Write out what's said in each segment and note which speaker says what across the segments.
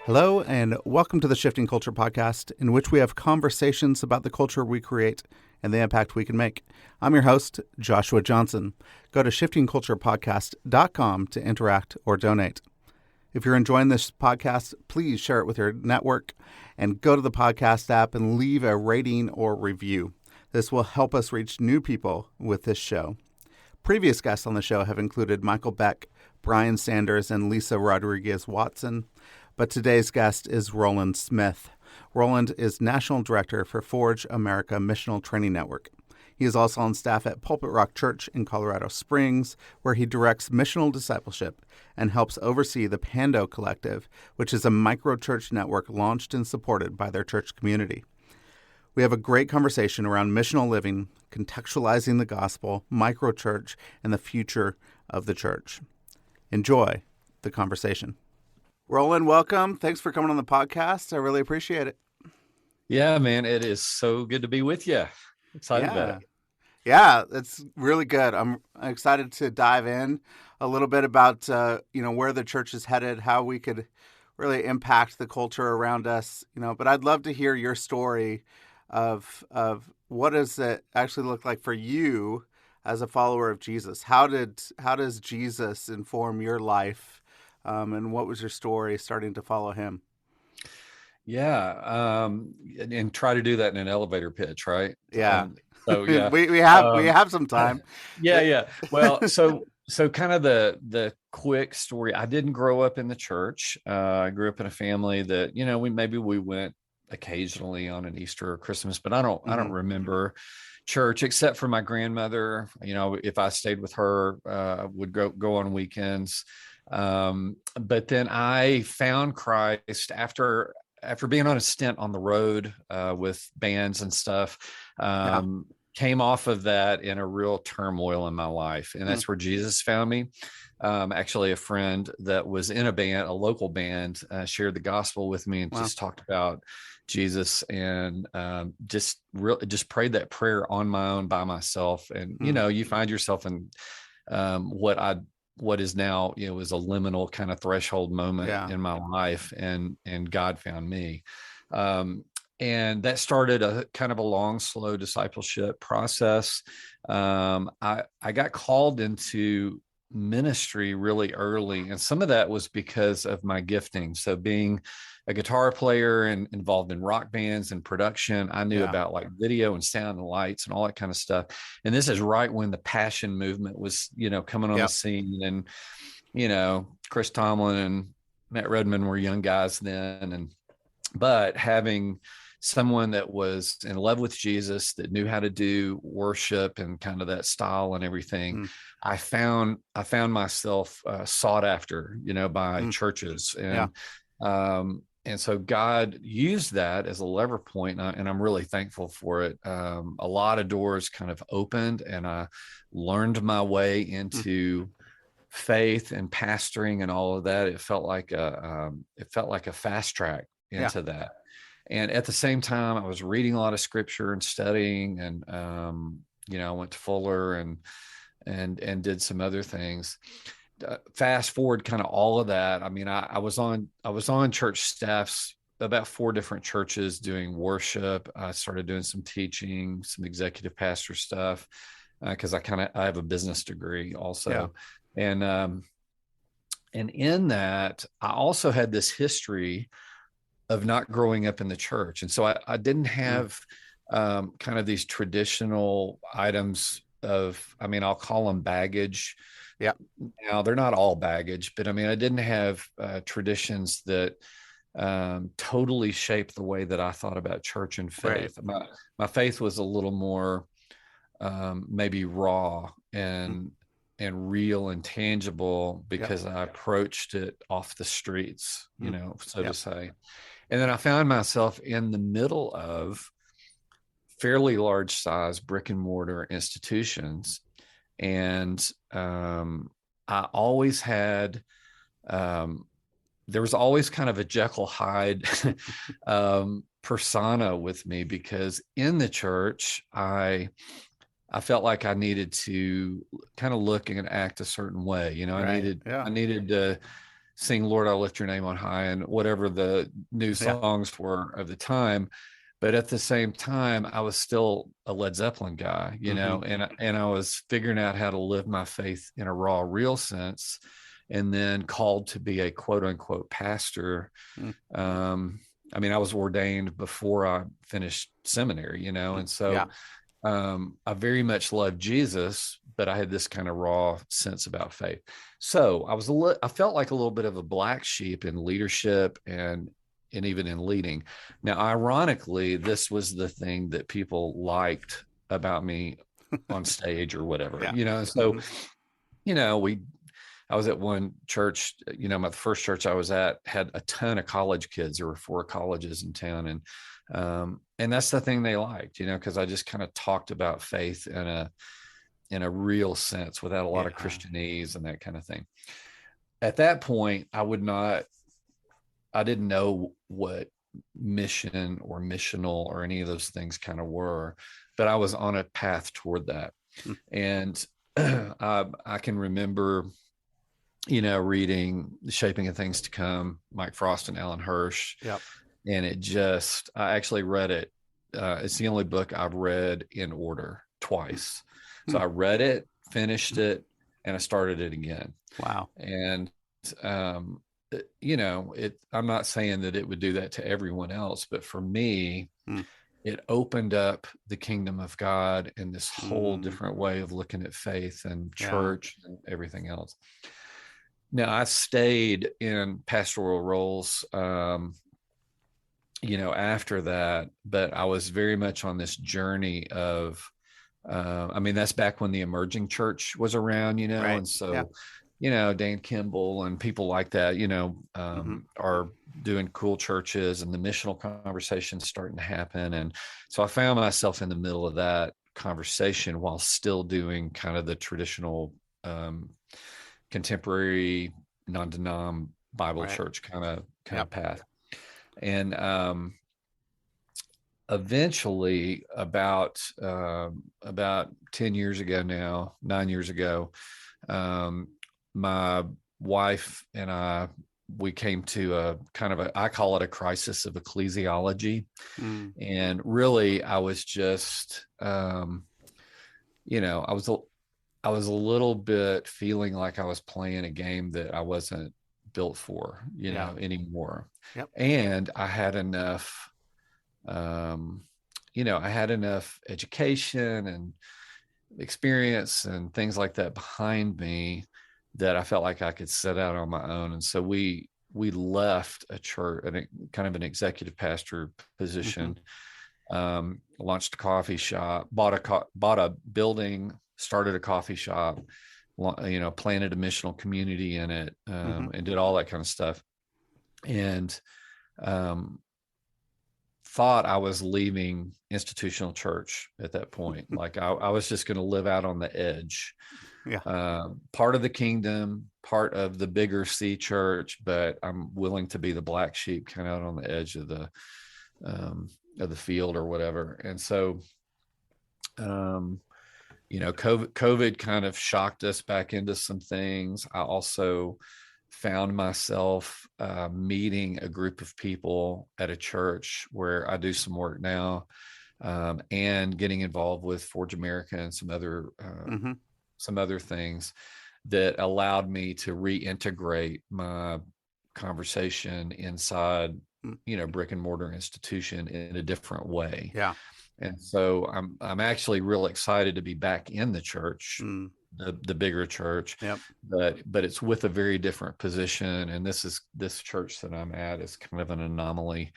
Speaker 1: Hello, and welcome to the Shifting Culture podcast, in which we have conversations about the culture we create and the impact we can make. I'm your host, Joshua Johnson. Go to shiftingculturepodcast.com to interact or donate. If you're enjoying this podcast, please share it with your network and go to the podcast app and leave a rating or review. This will help us reach new people with this show. Previous guests on the show have included Michael Beck, Brian Sanders, and Lisa Rodriguez-Watson. But today's guest is Rowland Smith. Rowland is National Director for Forge America Missional Training Network. He is also on staff at Pulpit Rock Church in Colorado Springs, where he directs missional discipleship and helps oversee the Pando Collective, which is a micro-church network launched and supported by their church community. We have a great conversation around missional living, contextualizing the gospel, micro-church, and the future of the church. Enjoy the conversation. Rowland, welcome. Thanks for coming on the podcast. I really appreciate it.
Speaker 2: Yeah, man, it is so good to be with you. Excited about it.
Speaker 1: Yeah, it's really good. I'm excited to dive in a little bit about where the church is headed, how we could really impact the culture around us. But I'd love to hear your story of what does it actually look like for you as a follower of Jesus. How does Jesus inform your life? And what was your story starting to follow him?
Speaker 2: Yeah, and try to do that in an elevator pitch, right?
Speaker 1: Yeah.
Speaker 2: Yeah,
Speaker 1: we have some time.
Speaker 2: Yeah. Well, so kind of the quick story. I didn't grow up in the church. I grew up in a family that we went occasionally on an Easter or Christmas, but I don't remember church except for my grandmother. If I stayed with her, would go on weekends. But then I found Christ after being on a stint on the road with bands and stuff. Came off of that in a real turmoil in my life, and that's where Jesus found me. Actually, a friend that was in a local band, shared the gospel with me and just talked about Jesus, and just prayed that prayer on my own by myself. And you find yourself in what is now, was a liminal kind of threshold moment in my life, and God found me. And that started a kind of a long, slow discipleship process. I got called into ministry really early, and some of that was because of my gifting. So being a guitar player and involved in rock bands and production, I knew about like video and sound and lights and all that kind of stuff. And this is right when the Passion movement was, coming on the scene, and, Chris Tomlin and Matt Redman were young guys then. But having someone that was in love with Jesus, that knew how to do worship and kind of that style and everything, I found myself sought after, by churches. And so God used that as a lever point, and I'm really thankful for it. A lot of doors kind of opened, and I learned my way into faith and pastoring and all of that. It felt like a fast track into that. And at the same time, I was reading a lot of scripture and studying, and I went to Fuller and did some other things. Fast forward kind of all of that. I mean, I was on church staffs, about 4 different churches, doing worship. I started doing some teaching, some executive pastor stuff, because I have a business degree also. And in that, I also had this history of not growing up in the church. And so I didn't have kind of these traditional items I'll call them baggage. Yeah. Now, they're not all baggage, but I didn't have traditions that totally shaped the way that I thought about church and faith. Right. My faith was a little more maybe raw and real and tangible, because I approached it off the streets, to say. And then I found myself in the middle of fairly large size brick and mortar institutions. And I always had, there was always kind of a Jekyll Hyde persona with me, because in the church, I felt like I needed to kind of look and act a certain way. I needed to sing Lord, I'll lift your name on high and whatever the new songs were of the time. But at the same time, I was still a Led Zeppelin guy, you know, and I was figuring out how to live my faith in a raw, real sense, and then called to be a quote unquote pastor. I mean, I was ordained before I finished seminary, you know, and so I very much loved Jesus, but I had this kind of raw sense about faith. So I felt like a little bit of a black sheep in leadership and even in leading. Now, ironically, this was the thing that people liked about me on stage or whatever, you know. So, you know, I was at one church, you know, my first church I was at had a ton of college kids. There were 4 colleges in town, and that's the thing they liked, you know, because I just kind of talked about faith in a real sense without a lot of Christianese and that kind of thing. At that point, I didn't know what mission or missional or any of those things kind of were, but I was on a path toward that. And I can remember, you know, reading The Shaping of Things to Come, Mike Frost and Alan Hirsch. And I actually read it. It's the only book I've read in order twice. So I read it, finished it, and I started it again.
Speaker 1: Wow.
Speaker 2: And, you know, I'm not saying that it would do that to everyone else, but for me, it opened up the kingdom of God in this whole different way of looking at faith and church and everything else. Now, I stayed in pastoral roles, you know, after that, but I was very much on this journey of, I mean, that's back when the emerging church was around, you know, and so, you know, Dan Kimball and people like that, you know, are doing cool churches, and the missional conversation's starting to happen. And so I found myself in the middle of that conversation while still doing kind of the traditional, contemporary non-denom Bible church kind of path. And eventually about 10 years ago now, 9 years ago, my wife and we came to a kind of I call it a crisis of ecclesiology. And really I was just, you know, I was a little bit feeling like I was playing a game that I wasn't built for, you know, anymore. And I had enough, you know, I had enough education and experience and things like that behind me that I felt like I could set out on my own. And so we left a church, kind of an executive pastor position, launched a coffee shop, bought a building, started a coffee shop, you know, planted a missional community in it, and did all that kind of stuff. And thought I was leaving institutional church at that point. Like I was just going to live out on the edge, part of the kingdom, part of the bigger C church, but I'm willing to be the black sheep kind of out on the edge of the field or whatever. And so, you know, COVID kind of shocked us back into some things. I also found myself meeting a group of people at a church where I do some work now, and getting involved with Forge America and some other things that allowed me to reintegrate my conversation inside, you know, brick and mortar institution in a different way. And so I'm actually real excited to be back in the church, the bigger church, but it's with a very different position. And this church that I'm at is kind of an anomaly,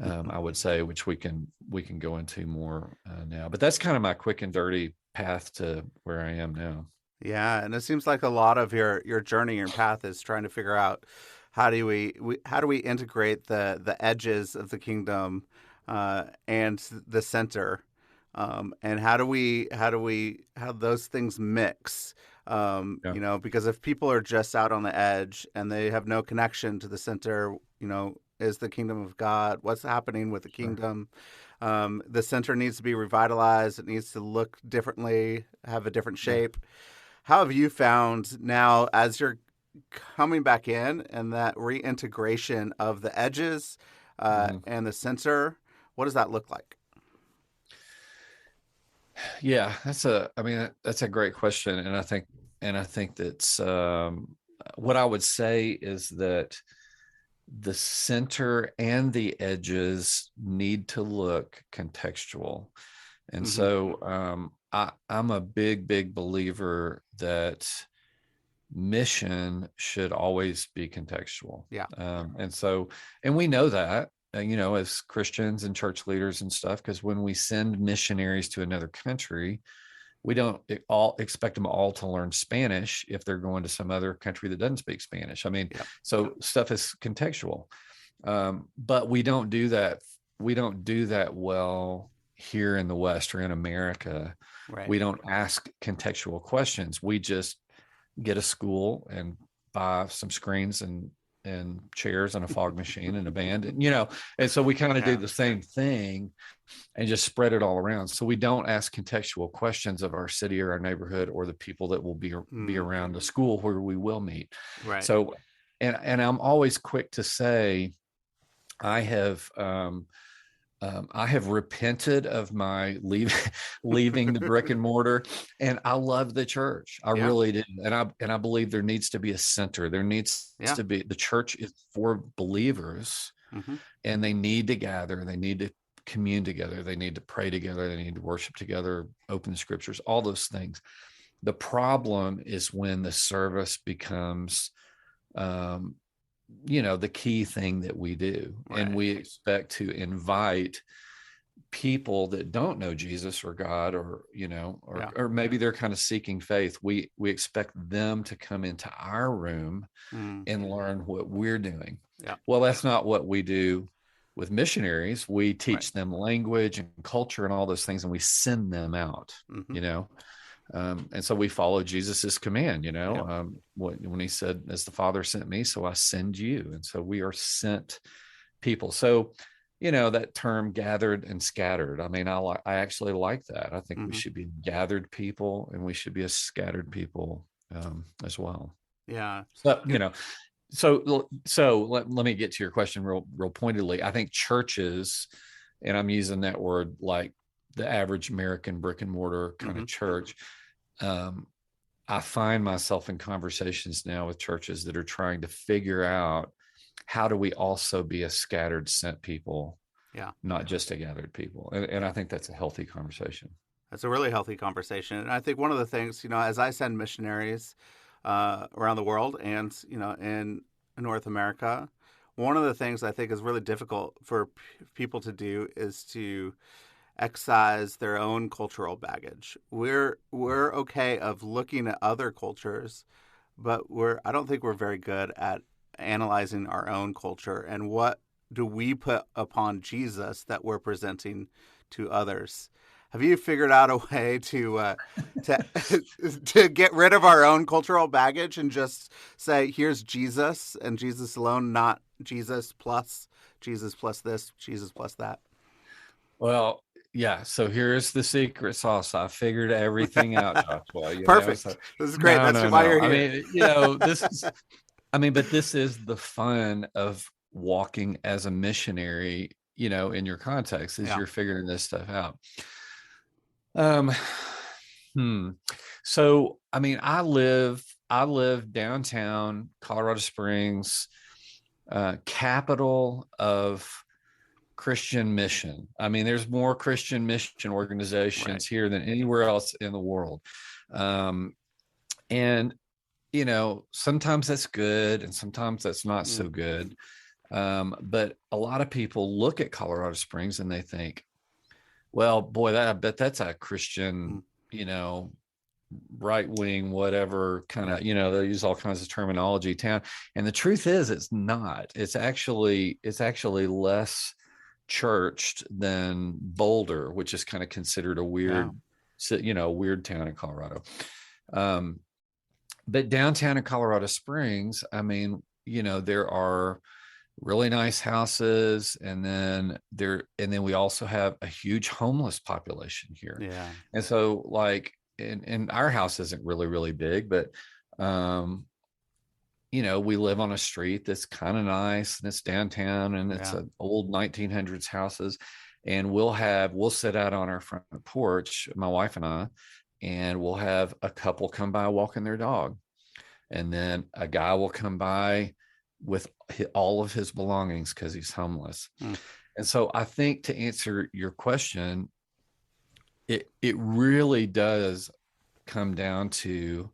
Speaker 2: I would say, which we can go into more now. But that's kind of my quick and dirty path to where I am now.
Speaker 1: Yeah, and it seems like a lot of your journey, your path is trying to figure out how do we integrate the edges of the kingdom and the center, and how those things mix, you know, because if people are just out on the edge and they have no connection to the center, you know, is the kingdom of God, what's happening with the kingdom? The center needs to be revitalized. It needs to look differently, have a different shape. How have you found now, as you're coming back in and that reintegration of the edges and the center, what does that look like?
Speaker 2: Yeah, that's a great question. And I think that's, what I would say is that the center and the edges need to look contextual. And so I'm a big believer that mission should always be contextual.
Speaker 1: Yeah.
Speaker 2: And we know that, as Christians and church leaders and stuff, because when we send missionaries to another country, we don't all expect them all to learn Spanish if they're going to some other country that doesn't speak Spanish. I mean, so stuff is contextual. But we don't do that. We don't do that well here in the West or in America.
Speaker 1: Right.
Speaker 2: We don't ask contextual questions. We just get a school and buy some screens and chairs and a fog machine and a band, and so we kind of do the same thing and just spread it all around. So we don't ask contextual questions of our city or our neighborhood or the people that will be around the school where we will meet.
Speaker 1: Right.
Speaker 2: So, and I'm always quick to say, I have repented of my leaving the brick and mortar, and I love the church. I really do. And I believe there needs to be a center. There needs to be, the church is for believers, and they need to gather. They need to commune together. They need to pray together. They need to worship together, open the scriptures, all those things. The problem is when the service becomes, the key thing that we do. Right. And we expect to invite people that don't know Jesus or God, or maybe they're kind of seeking faith. We expect them to come into our room and learn what we're doing. Yeah. Well, that's not what we do with missionaries. We teach them language and culture and all those things, and we send them out, and so we follow Jesus's command, when he said, as the Father sent me, so I send you. And so we are sent people. So, that term gathered and scattered, I mean, I actually like that. I think we should be gathered people, and we should be a scattered people as well.
Speaker 1: Yeah.
Speaker 2: So, so let me get to your question real pointedly. I think churches, and I'm using that word like the average American brick and mortar kind of church, I find myself in conversations now with churches that are trying to figure out, how do we also be a scattered sent people, not just a gathered people. And I think that's a healthy conversation.
Speaker 1: That's a really healthy conversation. And I think one of the things, as I send missionaries around the world and, in North America, one of the things I think is really difficult for people to do is to excise their own cultural baggage. We're okay of looking at other cultures, but I don't think we're very good at analyzing our own culture and what do we put upon Jesus that we're presenting to others. Have you figured out a way to to get rid of our own cultural baggage and just say, here's Jesus and Jesus alone, not Jesus plus this, Jesus plus that?
Speaker 2: Well, yeah. So here's the secret sauce. I figured everything out, Joshua.
Speaker 1: Perfect. So, this is great. That's why you're here.
Speaker 2: I mean, but this is the fun of walking as a missionary, in your context, is you're figuring this stuff out. So, I mean, I live downtown Colorado Springs, capital of Christian mission. I mean, there's more Christian mission organizations here than anywhere else in the world. And, sometimes that's good and sometimes that's not so good. But a lot of people look at Colorado Springs and they think, well, boy, I bet that's a Christian, right wing, whatever kind of, they use all kinds of terminology town. And the truth is, it's not. It's actually less churched than Boulder, which is kind of considered a weird, weird town in Colorado. But downtown in Colorado Springs, I mean, there are really nice houses, and then we also have a huge homeless population here. Yeah. And so, like, and our house isn't really big, but we live on a street that's kind of nice and it's downtown and it's an old 1900s houses. And we'll sit out on our front porch, my wife and I, and we'll have a couple come by walking their dog. And then a guy will come by with all of his belongings because he's homeless. And so I think, to answer your question, it really does come down to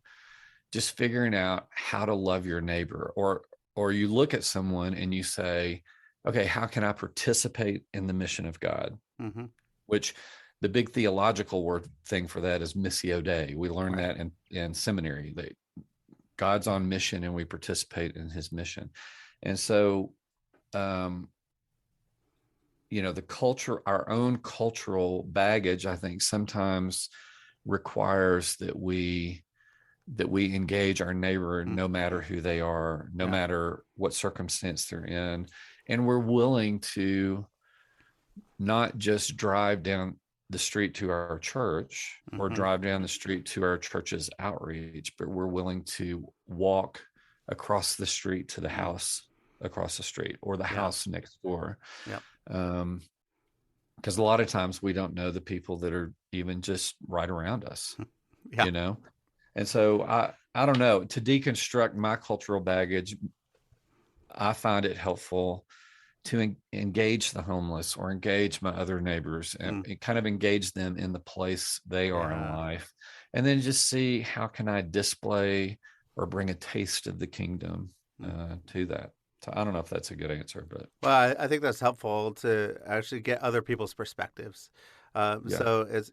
Speaker 2: just figuring out how to love your neighbor, or you look at someone and you say, okay, how can I participate in the mission of God? Which the big theological word thing for that is missio Dei. We learn that in seminary, that God's on mission and we participate in his mission. And so, the culture, our own cultural baggage, I think sometimes requires that we engage our neighbor no matter who they are, no matter what circumstance they're in. And we're willing to not just drive down the street to our church or drive down the street to our church's outreach, but we're willing to walk across the street to the house across the street or the house next door. Because a lot of times we don't know the people that are even just right around us, And so I don't know, to deconstruct my cultural baggage, I find it helpful to engage the homeless or engage my other neighbors and kind of engage them in the place they are in life. And then just see, how can I display or bring a taste of the kingdom to that? So I don't know if that's a good answer, but.
Speaker 1: Well, I think that's helpful to actually get other people's perspectives. So it's,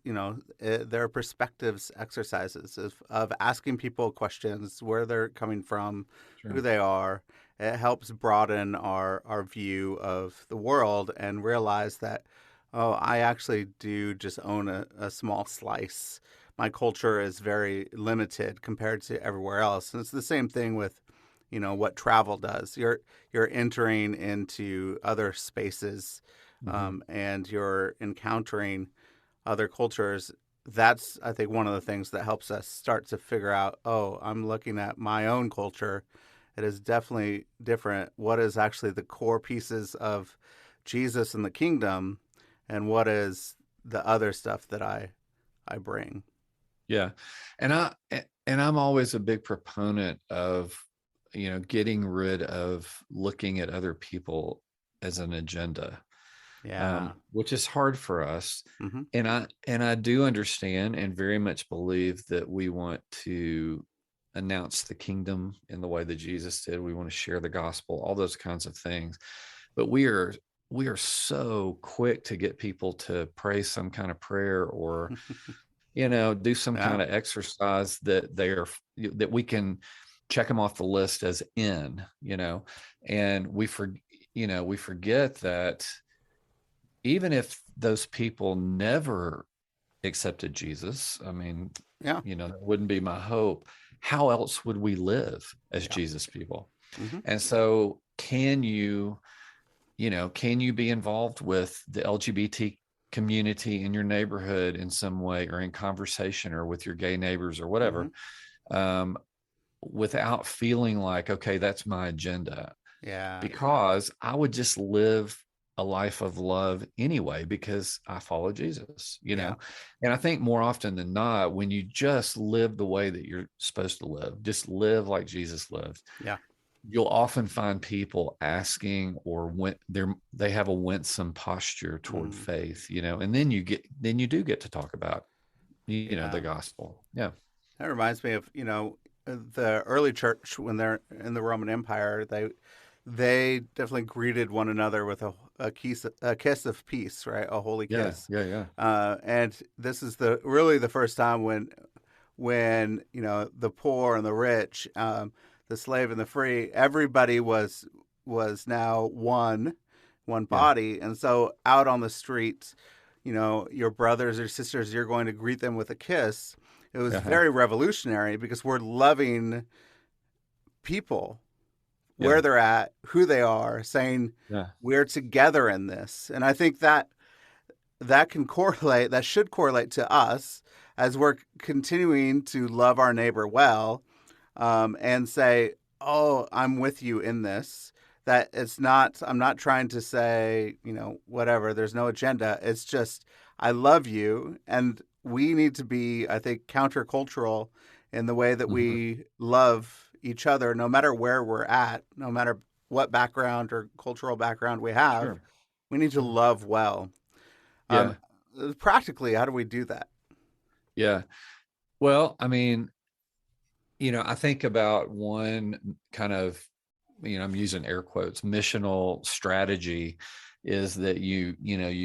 Speaker 1: there are perspectives exercises of asking people questions, where they're coming from, who they are. It helps broaden our view of the world and realize that, I actually do just own a small slice. My culture is very limited compared to everywhere else. And it's the same thing with, what travel does. You're entering into other spaces, and you're encountering other cultures. That's, I think, one of the things that helps us start to figure out, I'm looking at my own culture. It is definitely different. What is actually the core pieces of Jesus and the kingdom, and what is the other stuff that I bring?
Speaker 2: Yeah. And I'm always a big proponent of, getting rid of looking at other people as an agenda. Which is hard for us. And I do understand and very much believe that we want to announce the kingdom in the way that Jesus did. We want to share the gospel, all those kinds of things. But we are so quick to get people to pray some kind of prayer or, do some kind of exercise that we can check them off the list as in, and we forget that even if those people never accepted Jesus, I mean, that wouldn't be my hope. How else would we live as Jesus people? And so can you be involved with the LGBT community in your neighborhood in some way, or in conversation, or with your gay neighbors or whatever, without feeling like, okay, that's my agenda? Because I would just live a life of love anyway, because I follow Jesus, and I think more often than not, when you just live the way that you're supposed to live, just live like Jesus lived, you'll often find people asking, or when they have a winsome posture toward faith, and then you do get to talk about, the gospel. That
Speaker 1: reminds me of, the early church, when they're in the Roman Empire, they definitely greeted one another with a kiss of peace, right? A holy kiss. And this is really the first time when the poor and the rich, the slave and the free, everybody was now one body. And so out on the streets, your brothers or sisters, you're going to greet them with a kiss. It was very revolutionary, because we're loving people where they're at, who they are, saying we're together in this. And I think that should correlate to us as we're continuing to love our neighbor well, and say, Oh, I'm with you in this. That it's not, I'm not trying to say, whatever, there's no agenda. It's just, I love you. And we need to be, I think, countercultural in the way that
Speaker 2: Mhm.
Speaker 1: we love each other, no matter where we're at, no matter what background or cultural background we have.
Speaker 2: Sure.
Speaker 1: We need to
Speaker 2: Sure.
Speaker 1: love well. Um,
Speaker 2: Yeah.
Speaker 1: Practically, how do we do that?
Speaker 2: Yeah. Well, I mean, I think about one kind of, I'm using air quotes, missional strategy is that you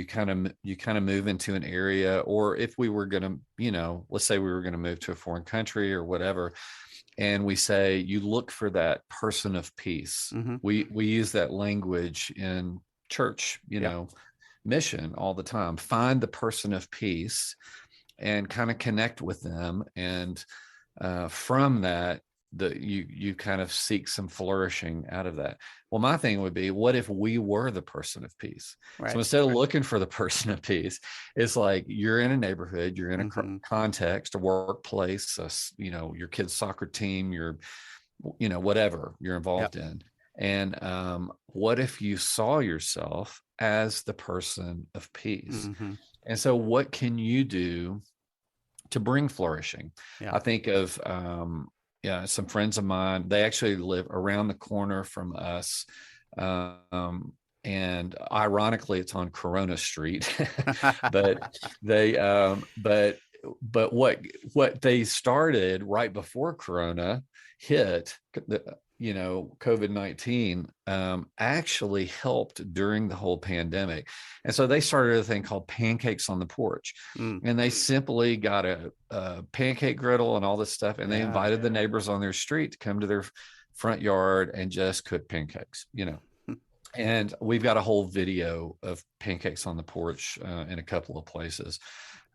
Speaker 2: kind of move into an area, or if we were going to, let's say we were going to move to a foreign country or whatever, and we say you look for that person of peace.
Speaker 1: Mm-hmm.
Speaker 2: We use that language in church,
Speaker 1: Yep.
Speaker 2: mission all the time. Find the person of peace and kind of connect with them, and from that, you kind of seek some flourishing out of that. Well, my thing would be, what if we were the person of peace? So
Speaker 1: Right.
Speaker 2: instead of looking for the person of peace, it's like you're in a neighborhood, you're in a
Speaker 1: Mm-hmm.
Speaker 2: context, a workplace, your kid's soccer team, whatever you're
Speaker 1: Yep.
Speaker 2: involved in. And what if you saw yourself as the person of peace?
Speaker 1: Mm-hmm.
Speaker 2: And so what can you do to bring flourishing?
Speaker 1: Yeah.
Speaker 2: I think of yeah, some friends of mine. They actually live around the corner from us, and ironically, it's on Corona Street. but they, but what they started right before Corona hit, COVID-19, actually helped during the whole pandemic. And so they started a thing called Pancakes on the Porch.
Speaker 1: Mm.
Speaker 2: And they simply got a pancake griddle and all this stuff. And they
Speaker 1: Yeah.
Speaker 2: invited the neighbors on their street to come to their front yard and just cook pancakes. And we've got a whole video of pancakes on the porch in a couple of places.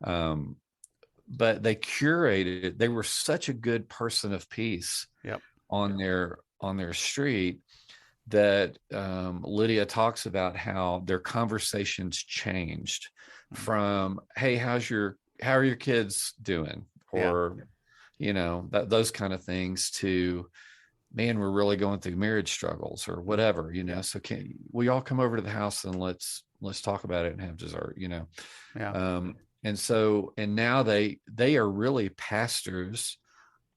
Speaker 2: But they curated it. They were such a good person of peace
Speaker 1: Yep.
Speaker 2: on their street that Lydia talks about how their conversations changed from, "Hey, how are your kids doing?"
Speaker 1: Yeah.
Speaker 2: or those kind of things, to, "Man, we're really going through marriage struggles," or whatever.
Speaker 1: Yeah.
Speaker 2: So can we all come over to the house and let's talk about it and have dessert.
Speaker 1: Yeah.
Speaker 2: And now they are really pastors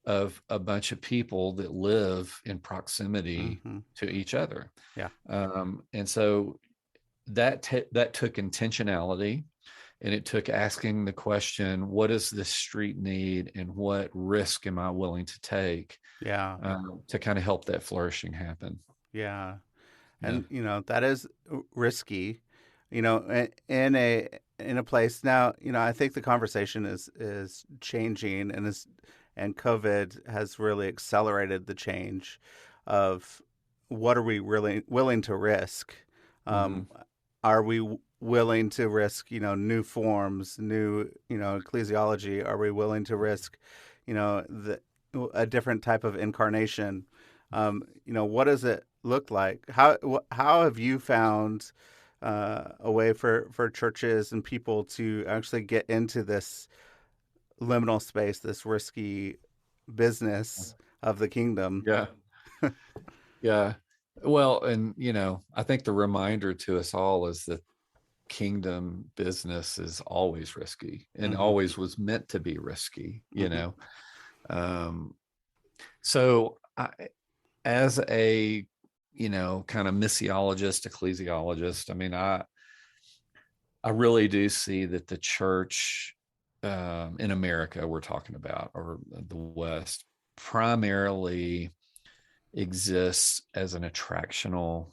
Speaker 2: of a bunch of people that live in proximity
Speaker 1: Mm-hmm.
Speaker 2: to each other.
Speaker 1: Yeah.
Speaker 2: And so that took intentionality, and it took asking the question, what does this street need, and what risk am I willing to take
Speaker 1: Yeah.
Speaker 2: to kind of help that flourishing happen?
Speaker 1: Yeah.
Speaker 2: Yeah.
Speaker 1: And that is risky. In a place now. I think the conversation is changing, and COVID has really accelerated the change of what are we really willing to risk.
Speaker 2: Mm-hmm.
Speaker 1: Are we willing to risk new forms, new ecclesiology? Are we willing to risk a different type of incarnation? What does it look like? How have you found a way for churches and people to actually get into this liminal space, this risky business of the kingdom?
Speaker 2: Yeah. Yeah. Well, and I think the reminder to us all is that kingdom business is always risky, and
Speaker 1: Hmm.
Speaker 2: always was meant to be risky.
Speaker 1: Hmm.
Speaker 2: Um, so as a kind of missiologist, ecclesiologist, I mean, I really do see that the church in America, we're talking about, or the West, primarily exists as an attractional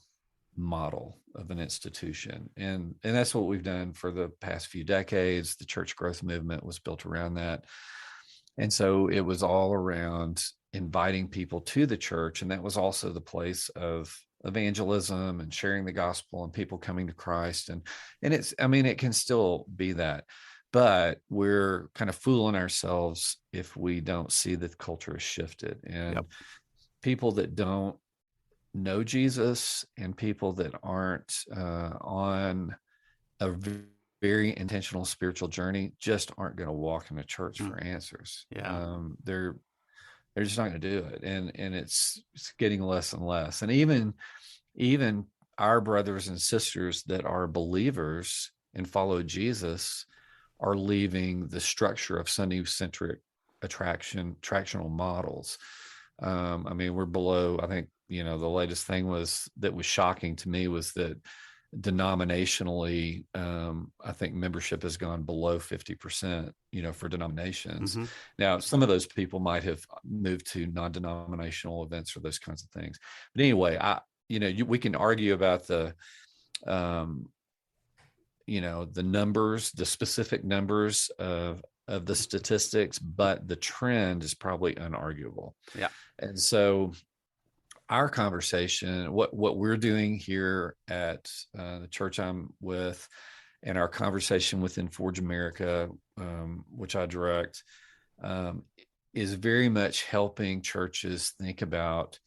Speaker 2: model of an institution. And that's what we've done for the past few decades. The church growth movement was built around that. And so it was all around inviting people to the church. And that was also the place of evangelism and sharing the gospel and people coming to Christ. And it can still be that. But we're kind of fooling ourselves if we don't see that the culture has shifted. And
Speaker 1: Yep.
Speaker 2: people that don't know Jesus, and people that aren't on a very intentional spiritual journey, just aren't going to walk in a church
Speaker 1: Mm.
Speaker 2: for answers.
Speaker 1: Yeah.
Speaker 2: They're just not going to do it. And it's getting less and less. And even our brothers and sisters that are believers and follow Jesus are leaving the structure of Sunday-centric tractional models. I mean, we're below, I think, the latest thing was shocking to me was that denominationally, I think membership has gone below 50%, for denominations. Mm-hmm. Now, some of those people might have moved to non-denominational events or those kinds of things. But anyway, we can argue about the numbers, the specific numbers of the statistics, but the trend is probably unarguable.
Speaker 1: Yeah.
Speaker 2: And so our conversation, what we're doing here at the church I'm with, and our conversation within Forge America, which I direct, is very much helping churches think about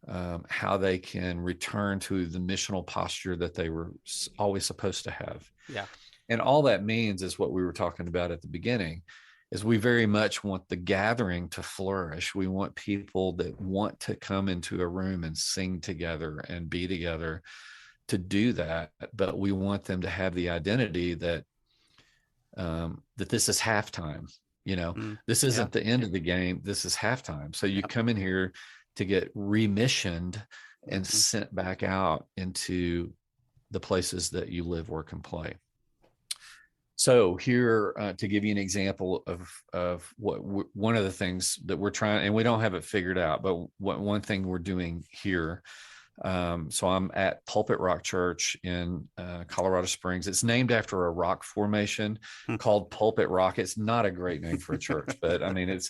Speaker 2: how they can return to the missional posture that they were always supposed to have.
Speaker 1: Yeah.
Speaker 2: And all that means is what we were talking about at the beginning, is we very much want the gathering to flourish. We want people that want to come into a room and sing together and be together to do that. But we want them to have the identity that this is halftime. This isn't the end of the game. This is halftime. So you come in here to get remissioned and sent back out into the places that you live, work, and play. So here, to give you an example of what one of the things that we're trying, and we don't have it figured out, but one thing we're doing here. So I'm at Pulpit Rock Church in Colorado Springs. It's named after a rock formation called Pulpit Rock. It's not a great name for a church, but I mean,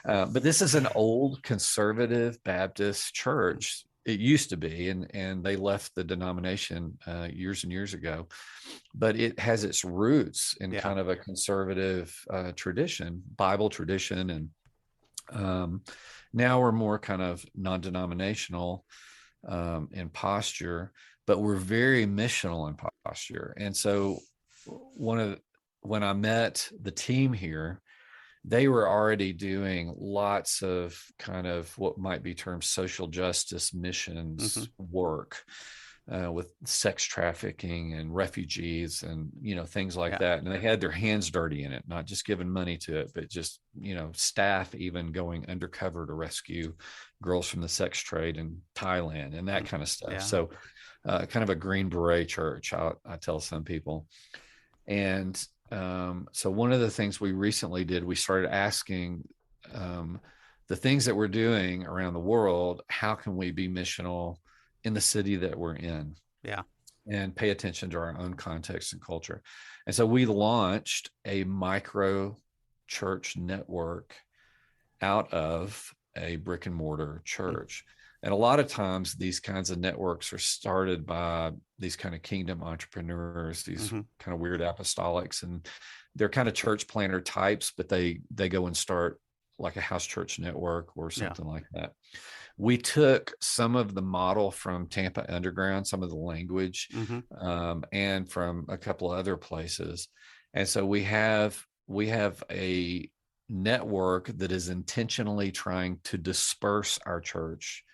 Speaker 2: but this is an old conservative Baptist church. It used to be, and they left the denomination years and years ago, but it has its roots in kind of a conservative tradition, Bible tradition. And now we're more kind of non-denominational in posture, but we're very missional in posture. And so when I met the team here, they were already doing lots of kind of what might be termed social justice missions work with sex trafficking and refugees and, things like that. And they had their hands dirty in it, not just giving money to it, but just, staff even going undercover to rescue girls from the sex trade in Thailand and that kind of stuff. Yeah. So kind of a Green Beret church, I tell some people. And so one of the things we recently did, we started asking the things that we're doing around the world, how can we be missional in the city that we're in?
Speaker 1: Yeah.
Speaker 2: And pay attention to our own context and culture. And so we launched a micro church network out of a brick and mortar church. And a lot of times these kinds of networks are started by these kind of kingdom entrepreneurs, these kind of weird apostolics, and they're kind of church planner types, but they go and start like a house church network or something like that. We took some of the model from Tampa Underground, some of the language, and from a couple of other places. And so we have a network that is intentionally trying to disperse our church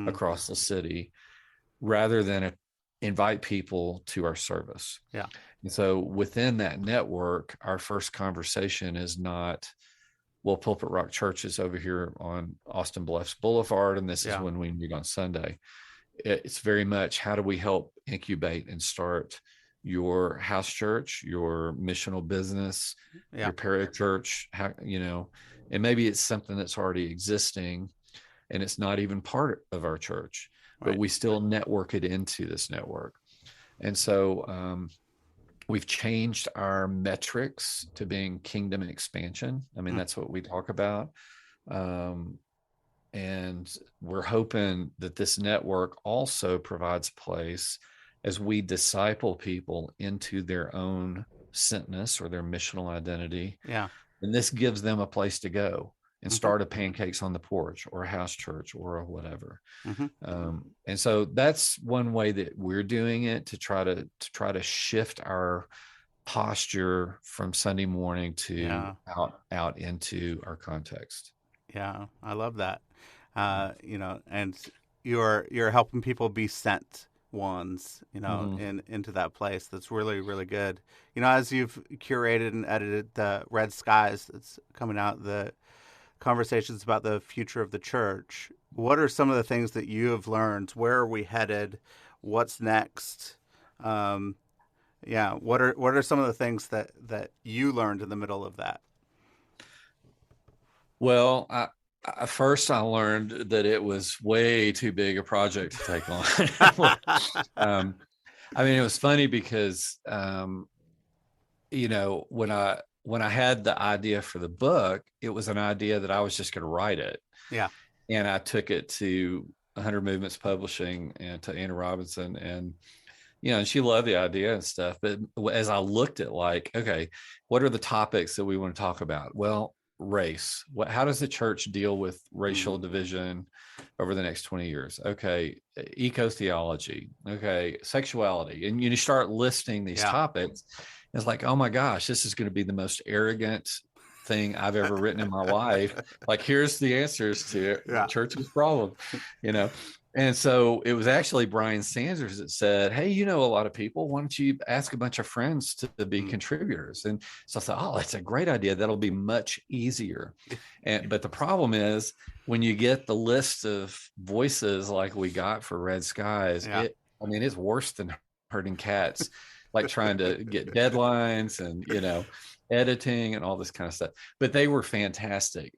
Speaker 2: across the city rather than invite people to our service.
Speaker 1: Yeah.
Speaker 2: And so within that network, our first conversation is not, well, Pulpit Rock Church is over here on Austin Bluffs Boulevard, and this is when we meet on Sunday. It's very much, how do we help incubate and start your house church, your missional business, your parachurch, and maybe it's something that's already existing and it's not even part of our church, but we still network it into this network. And so we've changed our metrics to being kingdom expansion. I mean, that's what we talk about. And we're hoping that this network also provides a place as we disciple people into their own sentness or their missional identity.
Speaker 1: Yeah.
Speaker 2: And this gives them a place to go and start a pancakes on the porch or a house church or a whatever. And so that's one way that we're doing it, to try to shift our posture from Sunday morning to out into our context.
Speaker 1: Yeah, I love that. and you're helping people be sent ones,
Speaker 2: Mm-hmm.
Speaker 1: into that place. That's really, really good. As you've curated and edited the Red Skies that's coming out, the conversations about the future of the church, what are some of the things that you have learned? Where are we headed? What's next? What are some of the things that you learned in the middle of that?
Speaker 2: Well, first I learned that it was way too big a project to take on. um, I mean, it was funny because when I had the idea for the book, it was an idea that I was just going to write it.
Speaker 1: Yeah.
Speaker 2: And I took it to 100 Movements Publishing and to Anna Robinson, and and she loved the idea and stuff. But as I looked at, like, okay, what are the topics that we want to talk about? Well, race. How does the church deal with racial division over the next 20 years? Okay, eco theology. Okay, sexuality. And you start listing these topics. It's like, oh my gosh, this is going to be the most arrogant thing I've ever written in my life. Like, here's the answers to the church's problem, And so it was actually Brian Sanders that said, hey, a lot of people, why don't you ask a bunch of friends to be contributors? And so I thought, oh, that's a great idea. That'll be much easier. But the problem is, when you get the list of voices like we got for Red Skies, it's worse than herding cats, like trying to get deadlines and, editing and all this kind of stuff. But they were fantastic.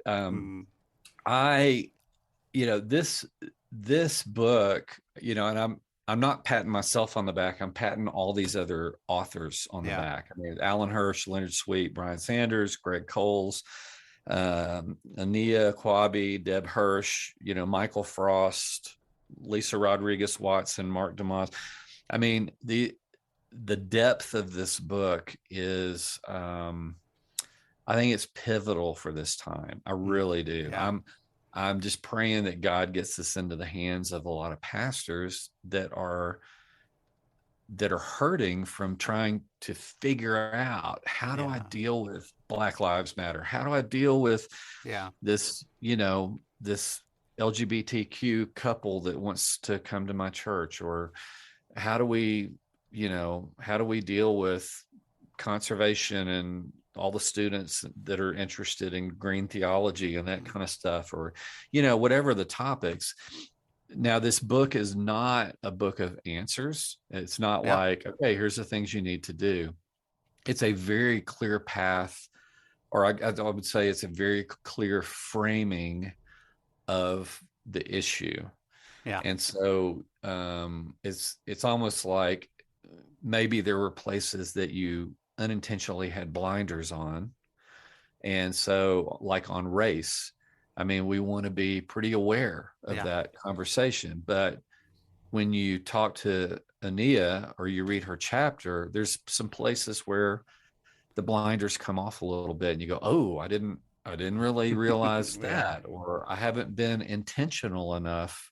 Speaker 2: This book, and I'm not patting myself on the back. I'm patting all these other authors on the back. I mean, Alan Hirsch, Leonard Sweet, Brian Sanders, Greg Coles, Ania Kwabi, Deb Hirsch, Michael Frost, Lisa Rodriguez Watson, Mark DeMoss. I mean, the depth of this book is, I think it's pivotal for this time. I really do.
Speaker 1: Yeah.
Speaker 2: I'm just praying that God gets this into the hands of a lot of pastors that are hurting from trying to figure out, how do I deal with Black Lives Matter? How do I deal with this, this LGBTQ couple that wants to come to my church? Or how do we deal with conservation and all the students that are interested in green theology and that kind of stuff, or, whatever the topics. Now, this book is not a book of answers. It's not like, okay, here's the things you need to do. It's a very clear path, or I would say it's a very clear framing of the issue.
Speaker 1: Yeah.
Speaker 2: And so it's almost like maybe there were places that you unintentionally had blinders on. And so, like on race, I mean, we want to be pretty aware of that conversation. But when you talk to Ania or you read her chapter, there's some places where the blinders come off a little bit and you go, oh, I didn't really realize that, or I haven't been intentional enough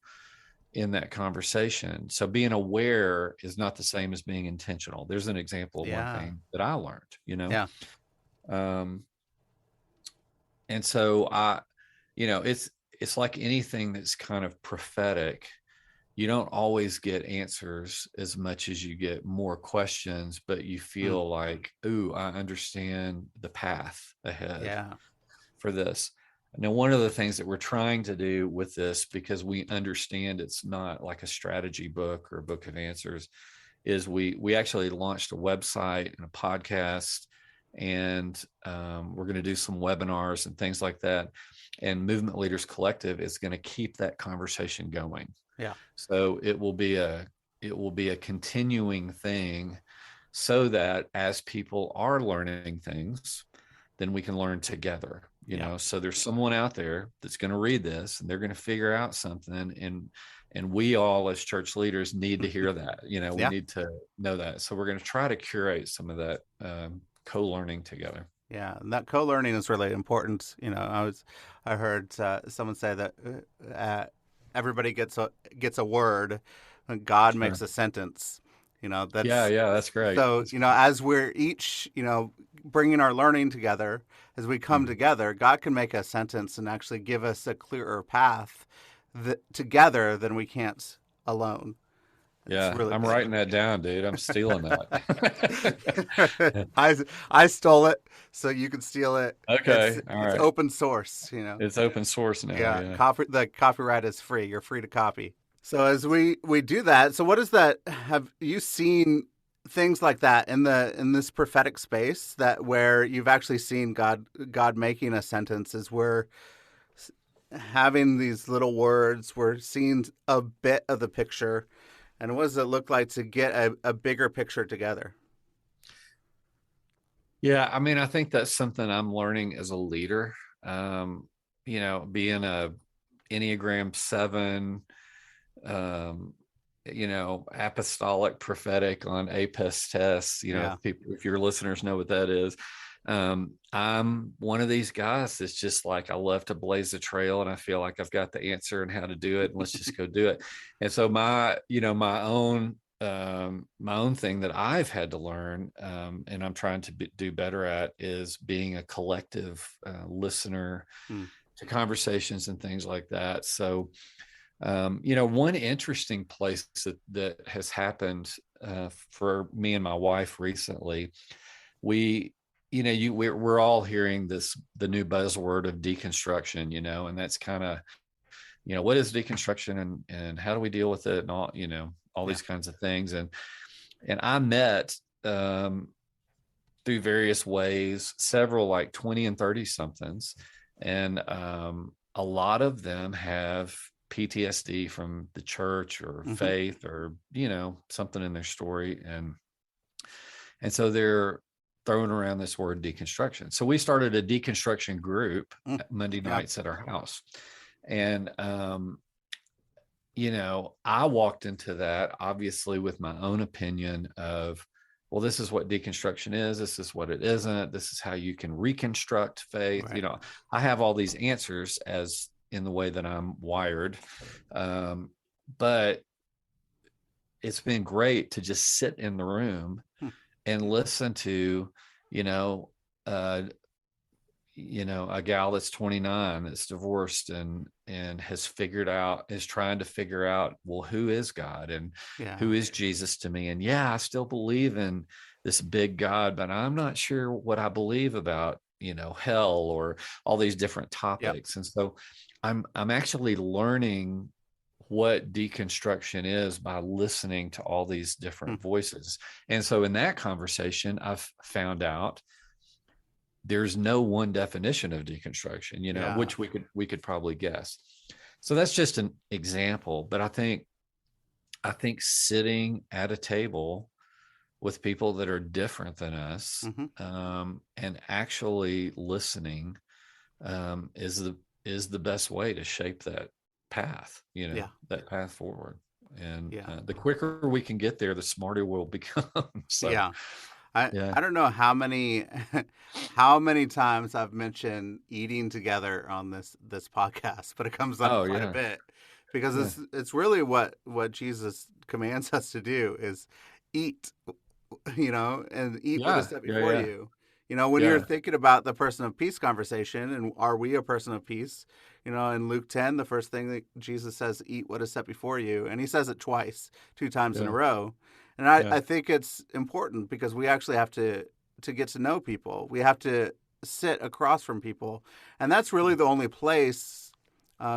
Speaker 2: in that conversation. So being aware is not the same as being intentional. There's an example of one thing that I learned, and so it's like anything that's kind of prophetic. You don't always get answers as much as you get more questions, but you feel like, ooh, I understand the path ahead for this. Now, one of the things that we're trying to do with this, because we understand it's not like a strategy book or a book of answers, is we actually launched a website and a podcast, and we're going to do some webinars and things like that. And Movement Leaders Collective is going to keep that conversation going.
Speaker 1: Yeah.
Speaker 2: So it will be a continuing thing, so that as people are learning things, then we can learn together. So there's someone out there that's going to read this and they're going to figure out something, and we all as church leaders need to hear that. We need to know that. So we're going to try to curate some of that co-learning together.
Speaker 1: Yeah, and that co-learning is really important. I heard someone say that everybody gets a word, and God makes a sentence.
Speaker 2: That's great.
Speaker 1: So as we're each bringing our learning together, as we come together, God can make a sentence and actually give us a clearer path together than we can't alone. It's
Speaker 2: Yeah,
Speaker 1: really
Speaker 2: I'm
Speaker 1: big.
Speaker 2: writing that down, dude. I'm stealing that.
Speaker 1: I stole it, so you can steal it.
Speaker 2: Okay, all
Speaker 1: It's
Speaker 2: right.
Speaker 1: open source,
Speaker 2: It's open source now.
Speaker 1: Yeah,
Speaker 2: Yeah.
Speaker 1: the copyright is free. You're free to copy. So as we do that, so what is that? Have you seen things like that in this prophetic space that where you've actually seen God making a sentence is where having these little words, we're seeing a bit of the picture, and what does it look like to get a bigger picture together?
Speaker 2: Yeah, I mean, I think that's something I'm learning as a leader. Being a Enneagram 7, um, apostolic prophetic on APES tests,
Speaker 1: Yeah.
Speaker 2: if your listeners know what that is. I'm one of these guys that's just like, I love to blaze a trail and I feel like I've got the answer and how to do it. And let's just go do it. And so my own thing that I've had to learn, and I'm trying to do better at, is being a collective listener to conversations and things like that. So, one interesting place that has happened for me and my wife recently, we're all hearing the new buzzword of deconstruction, and that's kind of, what is deconstruction and how do we deal with it and all these kinds of things. And I met through various ways, several like 20 and 30 somethings. And a lot of them have PTSD from the church or faith or, something in their story. And so they're throwing around this word deconstruction. So we started a deconstruction group Monday nights at our house. And, I walked into that obviously with my own opinion of, well, this is what deconstruction is. This is what it isn't. This is how you can reconstruct faith.
Speaker 1: Right.
Speaker 2: I have all these answers as in the way that I'm wired. But it's been great to just sit in the room and listen to, a gal that's 29 that's divorced and is trying to figure out, well, who is God and who is Jesus to me? And I still believe in this big God, but I'm not sure what I believe about, hell or all these different topics. And so I'm actually learning what deconstruction is by listening to all these different voices. And so in that conversation, I've found out there's no one definition of deconstruction, which we could probably guess. So that's just an example, but I think sitting at a table with people that are different than us, and actually listening, is the best way to shape that path, that path forward. And the quicker we can get there, the smarter we'll become. So,
Speaker 1: I don't know how many times I've mentioned eating together on this podcast, but it comes up quite a bit because it's really what Jesus commands us to do is eat, and eat what is set before you. When you're thinking about the person of peace conversation, and are we a person of peace? In Luke 10, the first thing that Jesus says, eat what is set before you. And he says it twice, 2 times in a row. And I think it's important because we actually have to get to know people. We have to sit across from people. And that's really the only place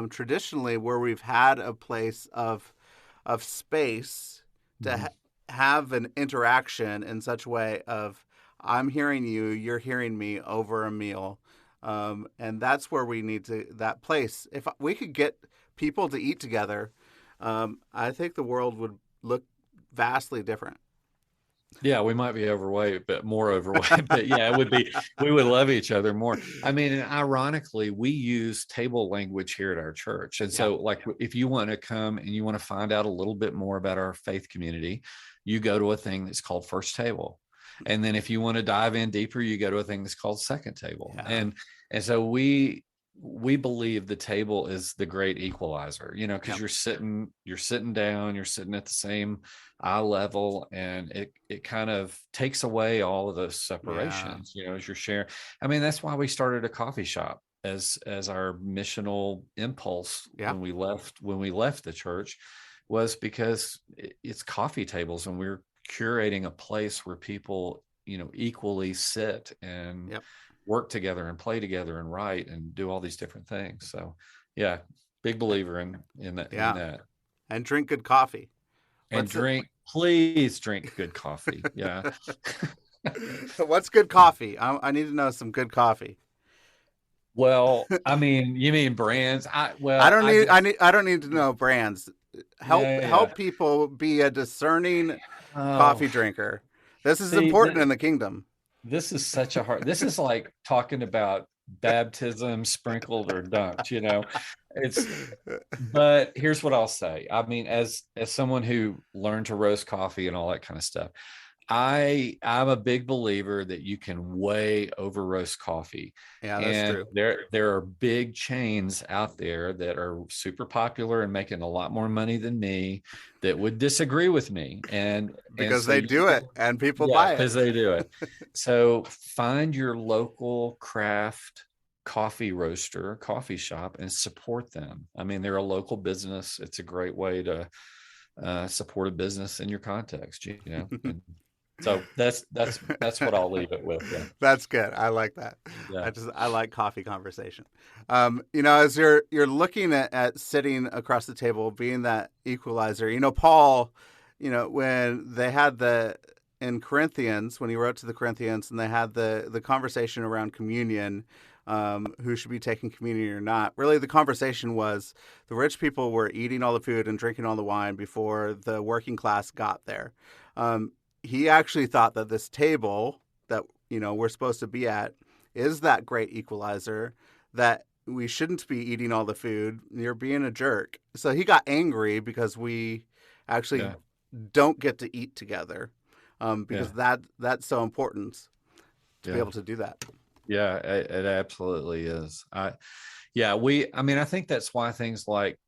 Speaker 1: traditionally where we've had a place of space to have an interaction in such a way of, I'm hearing you, you're hearing me over a meal. And that's where we need that place. If we could get people to eat together, I think the world would look vastly different.
Speaker 2: Yeah, we might be overweight, but more overweight. But it would be, we would love each other more. I mean, and ironically, we use table language here at our church. And so if you want to come and you want to find out a little bit more about our faith community, you go to a thing that's called First Table. And then if you want to dive in deeper, you go to a thing that's called Second Table. And so we believe the table is the great equalizer, because you're sitting down, you're sitting at the same eye level, and it kind of takes away all of those separations, as you're sharing. I mean, that's why we started a coffee shop, as our missional impulse
Speaker 1: Yeah.
Speaker 2: when we left the church was because it's coffee tables, and we're curating a place where people, equally sit and
Speaker 1: Yep.
Speaker 2: work together and play together and write and do all these different things. So yeah, big believer in that,
Speaker 1: Yeah. And drink good coffee.
Speaker 2: and please drink good coffee. Yeah.
Speaker 1: What's good coffee? I need to know some good coffee.
Speaker 2: Well, I mean, you mean brands?
Speaker 1: I don't need to know brands. Help
Speaker 2: Yeah.
Speaker 1: people be a discerning
Speaker 2: Oh,
Speaker 1: coffee drinker. This is
Speaker 2: see,
Speaker 1: important in the kingdom.
Speaker 2: this is such a hard, this is like talking about baptism sprinkled or dunked, but here's what I'll say. I mean, as someone who learned to roast coffee and all that kind of stuff, I'm a big believer that you can way over roast coffee.
Speaker 1: Yeah, that's
Speaker 2: And
Speaker 1: true.
Speaker 2: there are big chains out there that are super popular and making a lot more money than me that would disagree with me. And
Speaker 1: Because
Speaker 2: so
Speaker 1: they
Speaker 2: you
Speaker 1: do it and people
Speaker 2: yeah,
Speaker 1: buy it.
Speaker 2: because they do it. So find your local craft coffee roaster, coffee shop, and support them. I mean, they're a local business. It's a great way to support a business in your context, And so that's what I'll leave it with. Yeah.
Speaker 1: That's good. I like that.
Speaker 2: Yeah.
Speaker 1: I like coffee conversation. As you're looking at sitting across the table, being that equalizer. Paul, when they had in Corinthians, when he wrote to the Corinthians, and they had the conversation around communion, who should be taking communion or not. Really, the conversation was the rich people were eating all the food and drinking all the wine before the working class got there. He actually thought that this table that we're supposed to be at is that great equalizer, that we shouldn't be eating all the food. You're being a jerk. So he got angry because we actually don't get to eat together, because that's so important to be able to do that.
Speaker 2: Yeah, it absolutely is. I mean, I think that's why things like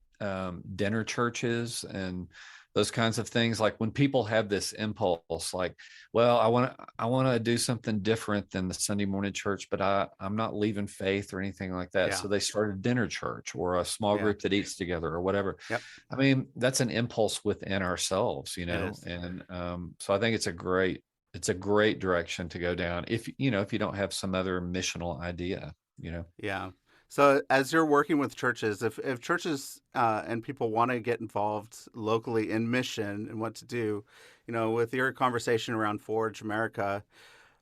Speaker 2: dinner churches and those kinds of things, like when people have this impulse, like, well, I want to do something different than the Sunday morning church, but I'm not leaving faith or anything like that.
Speaker 1: Yeah.
Speaker 2: So they start a dinner church or a small group that eats together or whatever.
Speaker 1: Yep.
Speaker 2: I mean, that's an impulse within ourselves, and so I think it's a great direction to go down if you don't have some other missional idea.
Speaker 1: Yeah. So as you're working with churches, if churches and people want to get involved locally in mission and what to do, with your conversation around Forge America,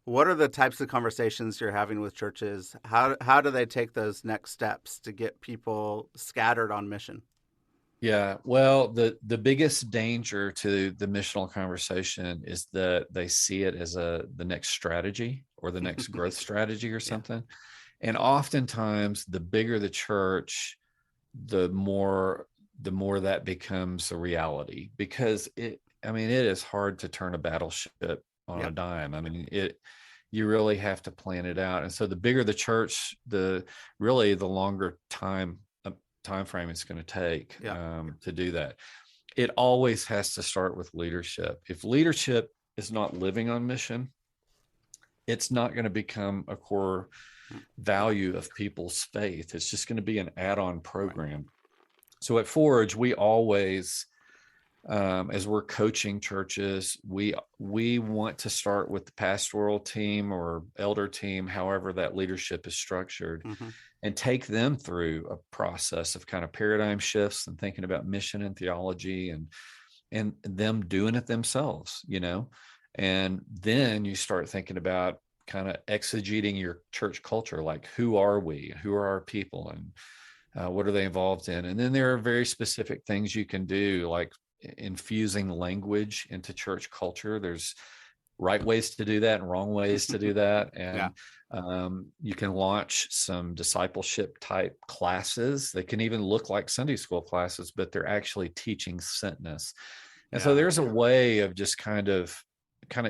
Speaker 1: what are the types of conversations you're having with churches? How do they take those next steps to get people scattered on mission?
Speaker 2: Yeah, well, the biggest danger to the missional conversation is that they see it as the next strategy or the next growth strategy or something. And oftentimes the bigger the church, the more that becomes a reality, because it is hard to turn a battleship on a dime. I mean, you really have to plan it out. And so the bigger the church, the longer time frame it's going to take to do that. It always has to start with leadership. If leadership is not living on mission, it's not going to become a core value of people's faith. It's just going to be an add-on program. Right. So at Forge, we always, as we're coaching churches, we want to start with the pastoral team or elder team, however that leadership is structured, and take them through a process of kind of paradigm shifts and thinking about mission and theology and them doing it themselves, and then you start thinking about kind of exegeting your church culture, like who are we, who are our people, and what are they involved in? And then there are very specific things you can do, like infusing language into church culture. There's right ways to do that and wrong ways to do that. And you can launch some discipleship type classes. They can even look like Sunday school classes, but they're actually teaching sentness. And so there's a way of just kind of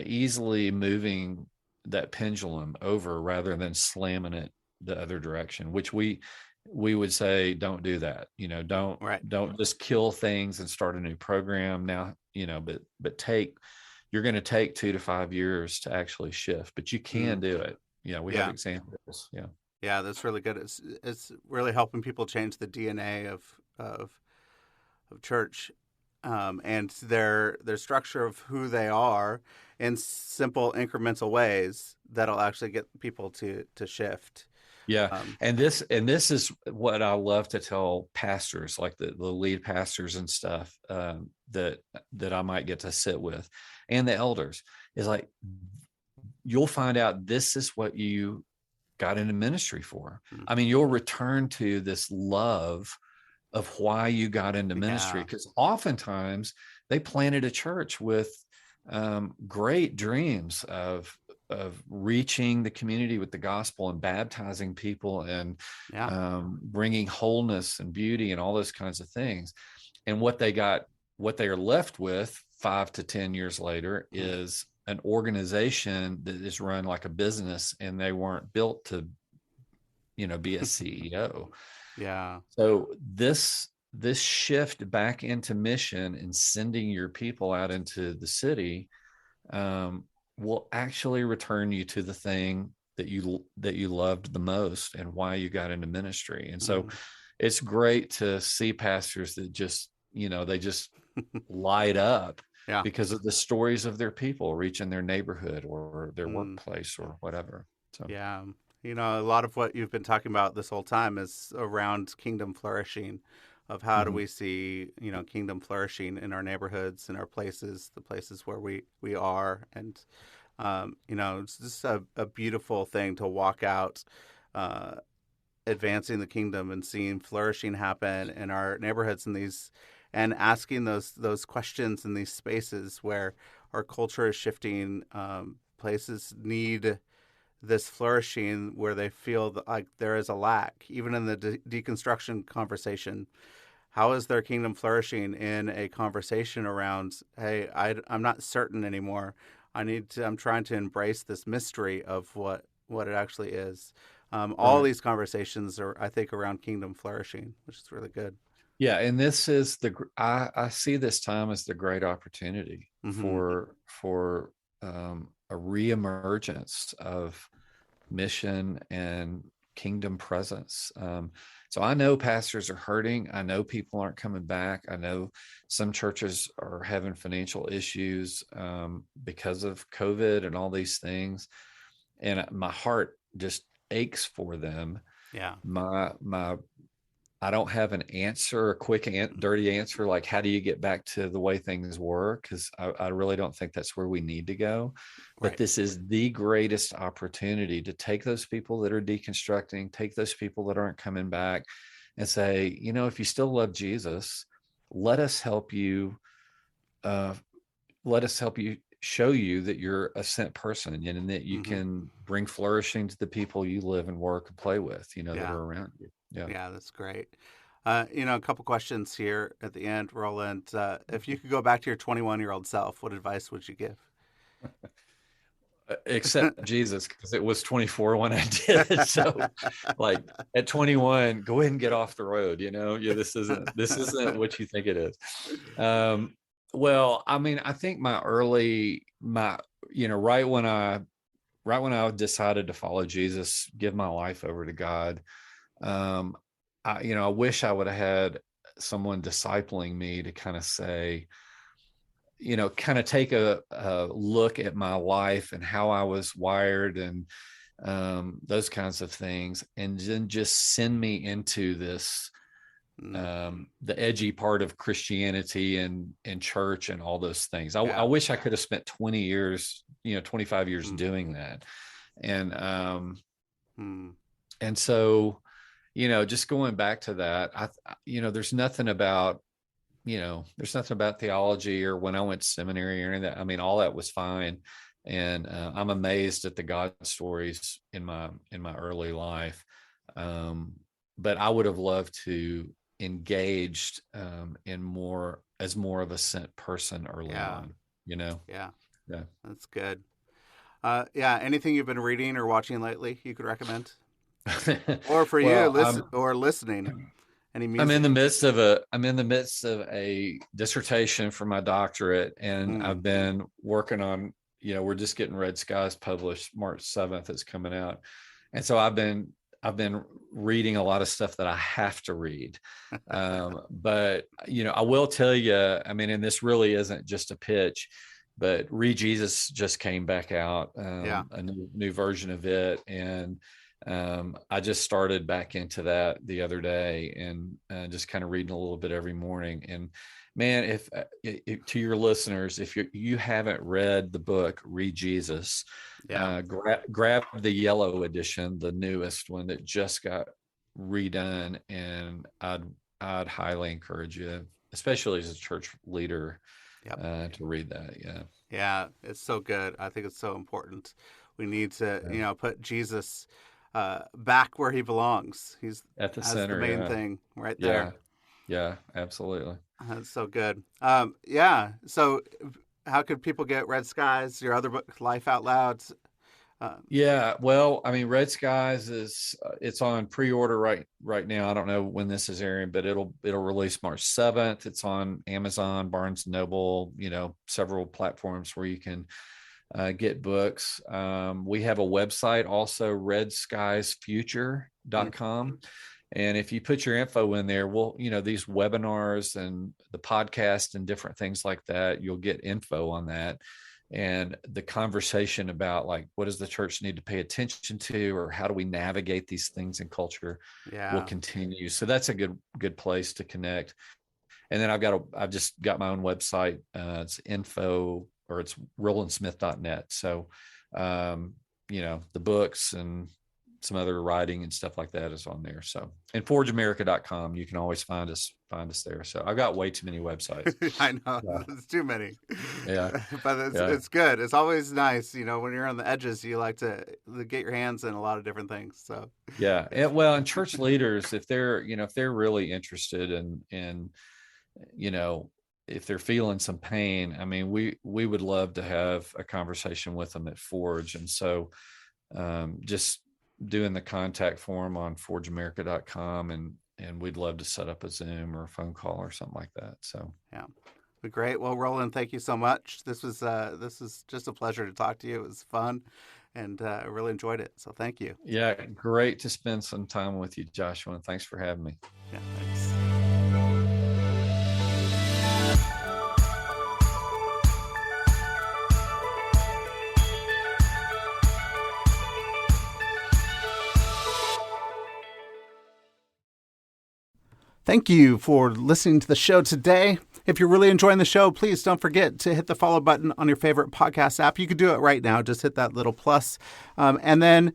Speaker 2: easily moving that pendulum over rather than slamming it the other direction, which we would say, don't do that. Don't just kill things and start a new program now, but you're going to take 2 to 5 years to actually shift, but you can do it. We have examples.
Speaker 1: Yeah, that's really good. It's really helping people change the DNA of church, and their structure of who they are in simple incremental ways that'll actually get people to shift.
Speaker 2: Yeah.
Speaker 1: Um,
Speaker 2: And this is what I love to tell pastors, like the lead pastors and stuff, that I might get to sit with, and the elders, is like, you'll find out this is what you got into ministry for. I mean, you'll return to this love of why you got into ministry,
Speaker 1: yeah,
Speaker 2: because oftentimes they planted a church with great dreams of reaching the community with the gospel and baptizing people and
Speaker 1: yeah,
Speaker 2: bringing wholeness and beauty and all those kinds of things. And what they are left with 5 to 10 years later is an organization that is run like a business, and they weren't built to, be a CEO.
Speaker 1: yeah,
Speaker 2: So this shift back into mission and sending your people out into the city will actually return you to the thing that you loved the most and why you got into ministry. And so it's great to see pastors that just, they just light up
Speaker 1: yeah.
Speaker 2: because of the stories of their people reaching their neighborhood or their
Speaker 1: Mm.
Speaker 2: workplace or whatever. So
Speaker 1: Yeah. A lot of what you've been talking about this whole time is around kingdom flourishing, of how do
Speaker 2: mhm.
Speaker 1: we see, kingdom flourishing in our neighborhoods, in our places, the places where we are. And, it's just a beautiful thing to walk out, uh, advancing the kingdom and seeing flourishing happen in our neighborhoods and asking those questions in these spaces where our culture is shifting. Places need this flourishing where they feel like there is a lack, even in the deconstruction conversation. How is their kingdom flourishing in a conversation around, hey, I'm not certain anymore. I'm trying to embrace this mystery of what it actually is. All
Speaker 2: Right.
Speaker 1: these conversations are, I think, around kingdom flourishing, which is really good.
Speaker 2: Yeah, and this is I see this time as the great opportunity
Speaker 1: Mm-hmm.
Speaker 2: for a reemergence of mission and kingdom presence. So I know pastors are hurting. I know people aren't coming back. I know some churches are having financial issues because of COVID and all these things, and my heart just aches for them.
Speaker 1: Yeah.
Speaker 2: My I don't have an answer, a quick, dirty answer, like how do you get back to the way things were? Because I really don't think that's where we need to go. But
Speaker 1: Right.
Speaker 2: this is the greatest opportunity to take those people that are deconstructing, take those people that aren't coming back, and say, if you still love Jesus, let us help you. Uh, let us help you show you that you're a sent person and that you
Speaker 1: Mm-hmm.
Speaker 2: can bring flourishing to the people you live and work and play with, that
Speaker 1: Yeah.
Speaker 2: are around you. Yeah.
Speaker 1: Yeah, that's great. A couple questions here at the end, Roland. If you could go back to your 21-year-old self, what advice would you give?
Speaker 2: Except Jesus, because it was 24 when I did it. So like at 21, go ahead and get off the road, yeah, this isn't what you think it is. Well, I mean, I think right when I decided to follow Jesus, give my life over to God, I wish I would have had someone discipling me to kind of say, kind of take a look at my life and how I was wired and those kinds of things, and then just send me into this,
Speaker 1: Mm,
Speaker 2: the edgy part of Christianity and church and all those things. I
Speaker 1: yeah.
Speaker 2: wish I could have spent 20 years, 25 years
Speaker 1: Mm,
Speaker 2: doing that. And,
Speaker 1: mm,
Speaker 2: and so, just going back to that, there's nothing about theology or when I went to seminary or any of that. I mean, all that was fine. And I'm amazed at the God stories in my early life. But I would have loved to engaged in more of a sent person early
Speaker 1: yeah.
Speaker 2: on,
Speaker 1: Yeah.
Speaker 2: Yeah.
Speaker 1: That's good. Yeah. Anything you've been reading or watching lately you could recommend, or for you,
Speaker 2: Well,
Speaker 1: listening? Any
Speaker 2: I'm in
Speaker 1: music?
Speaker 2: the midst of a dissertation for my doctorate, and
Speaker 1: Mm,
Speaker 2: I've been working on, we're just getting Red Skies published March 7th. It's coming out. And so I've been reading a lot of stuff that I have to read. But, I will tell you, I mean, and this really isn't just a pitch, but Read Jesus just came back out, a new version of it. And I just started back into that the other day, and just kind of reading a little bit every morning. And man, if to your listeners, if you haven't read the book Read Jesus, grab the yellow edition, the newest one that just got redone, and I'd highly encourage you, especially as a church leader, to read that.
Speaker 1: Yeah, it's so good. I think it's so important. We need to put Jesus back where he belongs. He's
Speaker 2: at the center,
Speaker 1: the main thing right there.
Speaker 2: Yeah, absolutely.
Speaker 1: That's so good. So how could people get Red Skies, your other book, Life Out Loud?
Speaker 2: Well, I mean, Red Skies it's on pre-order right now. I don't know when this is airing, but it'll release March 7th. It's on Amazon, Barnes & Noble, several platforms where you can get books. We have a website also, redskiesfuture.com. And if you put your info in there, these webinars and the podcast and different things like that, you'll get info on that. And the conversation about, like, what does the church need to pay attention to, or how do we navigate these things in culture, will continue. So that's a good place to connect. And then I've just got my own website. It's RowlandSmith.net. So, the books and some other writing and stuff like that is on there. So, and ForgeAmerica.com, you can always find us there. So I've got way too many websites.
Speaker 1: I know. It's too many.
Speaker 2: Yeah.
Speaker 1: But it's good. It's always nice. When you're on the edges, you like to get your hands in a lot of different things. So
Speaker 2: yeah. And church leaders, if they're really interested in if they're feeling some pain, I mean, we would love to have a conversation with them at Forge. And so just doing the contact form on ForgeAmerica.com, and we'd love to set up a Zoom or a phone call or something like that. So
Speaker 1: great. Well, Rowland, thank you so much. This was just a pleasure to talk to you. It was fun, and I really enjoyed it. So thank you.
Speaker 2: Yeah, great to spend some time with you, Joshua, and thanks for having me.
Speaker 1: Yeah, thanks. Thank you for listening to the show today. If you're really enjoying the show, please don't forget to hit the follow button on your favorite podcast app. You could do it right now. Just hit that little plus. And then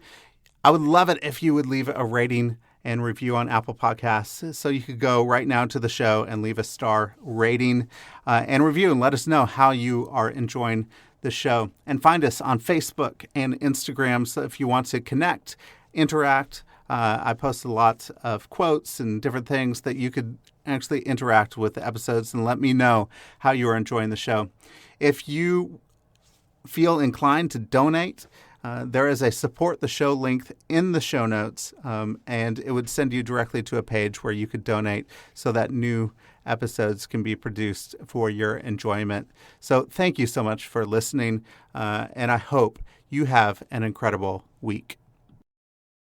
Speaker 1: I would love it if you would leave a rating and review on Apple Podcasts. So you could go right now to the show and leave a star rating and review, and let us know how you are enjoying the show. And find us on Facebook and Instagram. So if you want to connect, interact, I post a lot of quotes and different things that you could actually interact with the episodes and let me know how you are enjoying the show. If you feel inclined to donate, there is a support the show link in the show notes, and it would send you directly to a page where you could donate so that new episodes can be produced for your enjoyment. So thank you so much for listening, and I hope you have an incredible week.